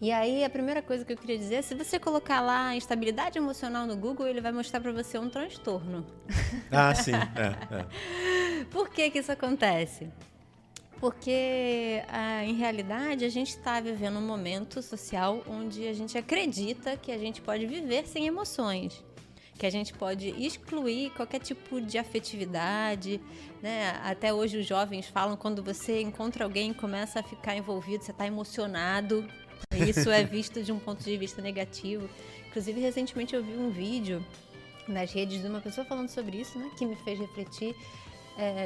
E aí, a primeira coisa que eu queria dizer, se você colocar lá instabilidade emocional no Google, ele vai mostrar para você um transtorno. Ah, sim. Por que que isso acontece? Porque, em realidade, a gente está vivendo um momento social onde a gente acredita que a gente pode viver sem emoções, que a gente pode excluir qualquer tipo de afetividade, né? Até hoje os jovens falam, quando você encontra alguém e começa a ficar envolvido, você está emocionado. Isso é visto de um ponto de vista negativo. Inclusive, recentemente eu vi um vídeo nas redes de uma pessoa falando sobre isso, né? Que me fez refletir.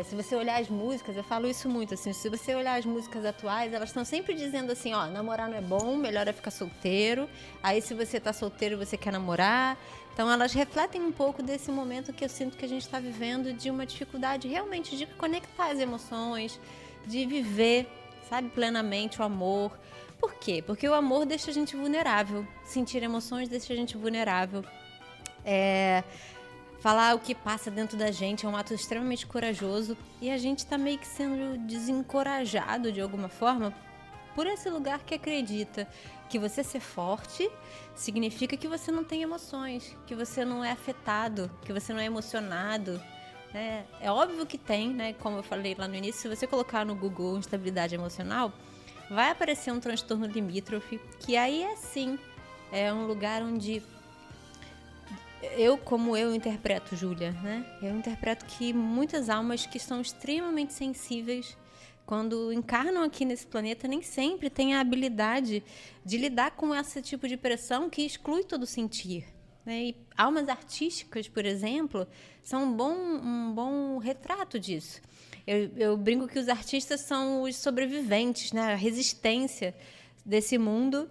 Se você olhar as músicas, eu falo isso muito, assim, se você olhar as músicas atuais, elas estão sempre dizendo assim, ó, namorar não é bom, melhor é ficar solteiro. Aí se você tá solteiro, você quer namorar. Então elas refletem um pouco desse momento que eu sinto que a gente está vivendo, de uma dificuldade realmente de conectar as emoções, de viver, sabe, plenamente o amor. Por quê? Porque o amor deixa a gente vulnerável. Sentir emoções deixa a gente vulnerável. Falar o que passa dentro da gente é um ato extremamente corajoso, e a gente está meio que sendo desencorajado de alguma forma por esse lugar que acredita que você ser forte significa que você não tem emoções, que você não é afetado, que você não é emocionado. Né? É óbvio que tem, né? Como eu falei lá no início, se você colocar no Google instabilidade emocional, vai aparecer um transtorno limítrofe, que aí sim é um lugar onde como eu interpreto, Júlia, né? Eu interpreto que muitas almas que são extremamente sensíveis, quando encarnam aqui nesse planeta, nem sempre têm a habilidade de lidar com esse tipo de pressão que exclui todo o sentir. Né? E almas artísticas, por exemplo, são um bom retrato disso. Eu brinco que os artistas são os sobreviventes, né? A resistência desse mundo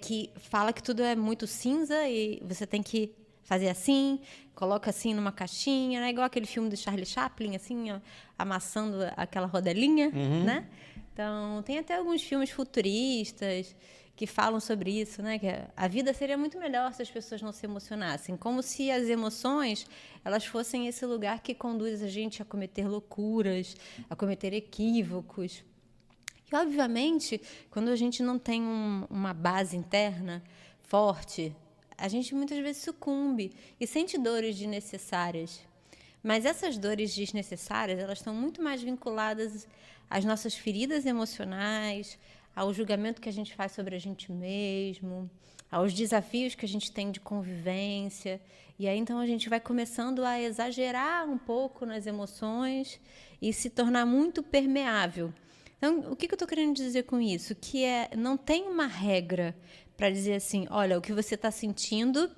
que fala que tudo é muito cinza e você tem que fazer assim, coloca assim numa caixinha, né? Igual aquele filme do Charlie Chaplin, assim, ó, amassando aquela rodelinha, né? Então, tem até alguns filmes futuristas que falam sobre isso, né? Que a vida seria muito melhor se as pessoas não se emocionassem, como se as emoções elas fossem esse lugar que conduz a gente a cometer loucuras, a cometer equívocos. E, obviamente, quando a gente não tem uma base interna forte, a gente muitas vezes sucumbe e sente dores desnecessárias. Mas essas dores desnecessárias, elas estão muito mais vinculadas às nossas feridas emocionais, ao julgamento que a gente faz sobre a gente mesmo, aos desafios que a gente tem de convivência. E aí, então, a gente vai começando a exagerar um pouco nas emoções e se tornar muito permeável. Então, o que eu estou querendo dizer com isso? Que não tem uma regra para dizer assim, olha, o que você está sentindo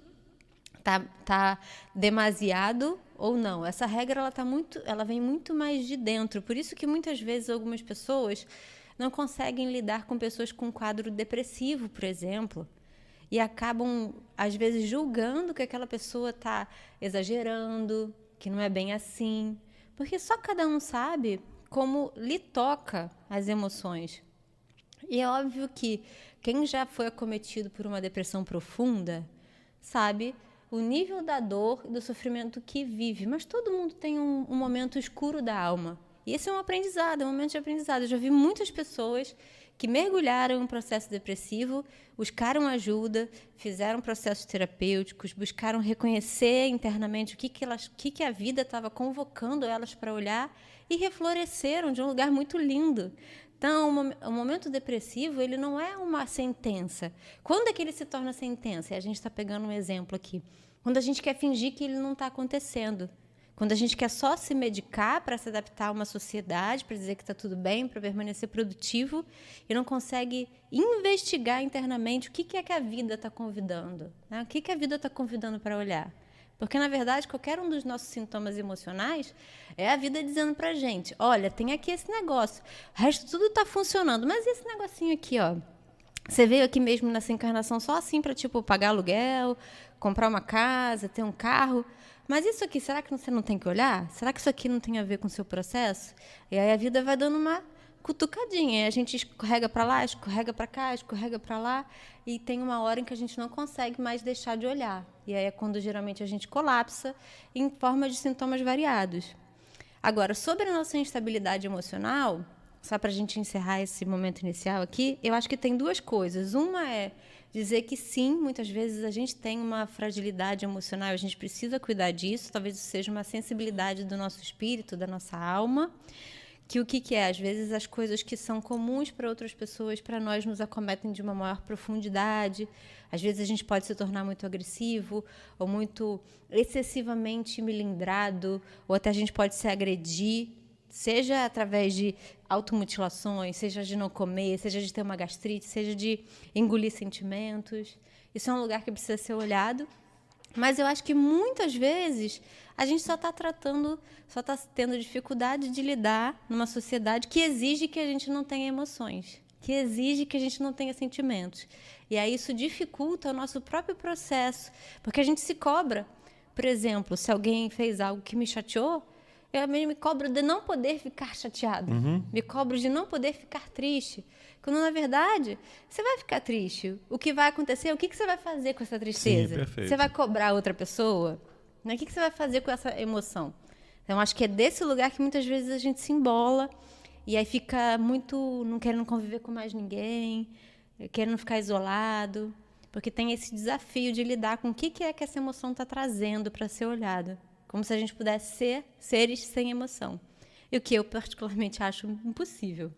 tá demasiado ou não. Essa regra ela vem muito mais de dentro. Por isso que muitas vezes algumas pessoas não conseguem lidar com pessoas com quadro depressivo, por exemplo, e acabam às vezes julgando que aquela pessoa está exagerando, que não é bem assim, porque só cada um sabe como lhe toca as emoções. E é óbvio que quem já foi acometido por uma depressão profunda sabe o nível da dor e do sofrimento que vive. Mas todo mundo tem um momento escuro da alma. E esse é um aprendizado, é um momento de aprendizado. Eu já vi muitas pessoas que mergulharam em um processo depressivo, buscaram ajuda, fizeram processos terapêuticos, buscaram reconhecer internamente o que a vida estava convocando elas para olhar e refloresceram de um lugar muito lindo. Então, o momento depressivo, ele não é uma sentença. Quando é que ele se torna sentença? E a gente está pegando um exemplo aqui. Quando a gente quer fingir que ele não está acontecendo. Quando a gente quer só se medicar para se adaptar a uma sociedade, para dizer que está tudo bem, para permanecer produtivo, e não consegue investigar internamente o que é que a vida está convidando, né? O que a vida está convidando para olhar. Porque, na verdade, qualquer um dos nossos sintomas emocionais é a vida dizendo para a gente, olha, tem aqui esse negócio, o resto tudo está funcionando, mas esse negocinho aqui, ó, você veio aqui mesmo nessa encarnação só assim para, tipo, pagar aluguel, comprar uma casa, ter um carro. Mas isso aqui, será que você não tem que olhar? Será que isso aqui não tem a ver com o seu processo? E aí a vida vai dando uma cutucadinha. E a gente escorrega para lá, escorrega para cá, escorrega para lá. E tem uma hora em que a gente não consegue mais deixar de olhar. E aí é quando geralmente a gente colapsa em forma de sintomas variados. Agora, sobre a nossa instabilidade emocional, só para a gente encerrar esse momento inicial aqui, eu acho que tem duas coisas. Uma é dizer que sim, muitas vezes a gente tem uma fragilidade emocional, a gente precisa cuidar disso, talvez isso seja uma sensibilidade do nosso espírito, da nossa alma, que o que é? Às vezes as coisas que são comuns para outras pessoas, para nós nos acometem de uma maior profundidade. Às vezes a gente pode se tornar muito agressivo ou muito excessivamente melindrado, ou até a gente pode se agredir, seja através de automutilações, seja de não comer, seja de ter uma gastrite, seja de engolir sentimentos. Isso é um lugar que precisa ser olhado. Mas eu acho que muitas vezes a gente só está tendo dificuldade de lidar numa sociedade que exige que a gente não tenha emoções, que exige que a gente não tenha sentimentos. E aí isso dificulta o nosso próprio processo, porque a gente se cobra. Por exemplo, se alguém fez algo que me chateou, eu me cobro de não poder ficar chateado, me cobro de não poder ficar triste. Quando, na verdade, você vai ficar triste. O que vai acontecer? O que você vai fazer com essa tristeza? Sim, perfeito. Você vai cobrar outra pessoa? O que você vai fazer com essa emoção? Então, acho que é desse lugar que muitas vezes a gente se embola e aí fica muito não querendo conviver com mais ninguém, querendo ficar isolado, porque tem esse desafio de lidar com o que é que essa emoção está trazendo para ser olhada. Como se a gente pudesse ser seres sem emoção. E o que eu particularmente acho impossível.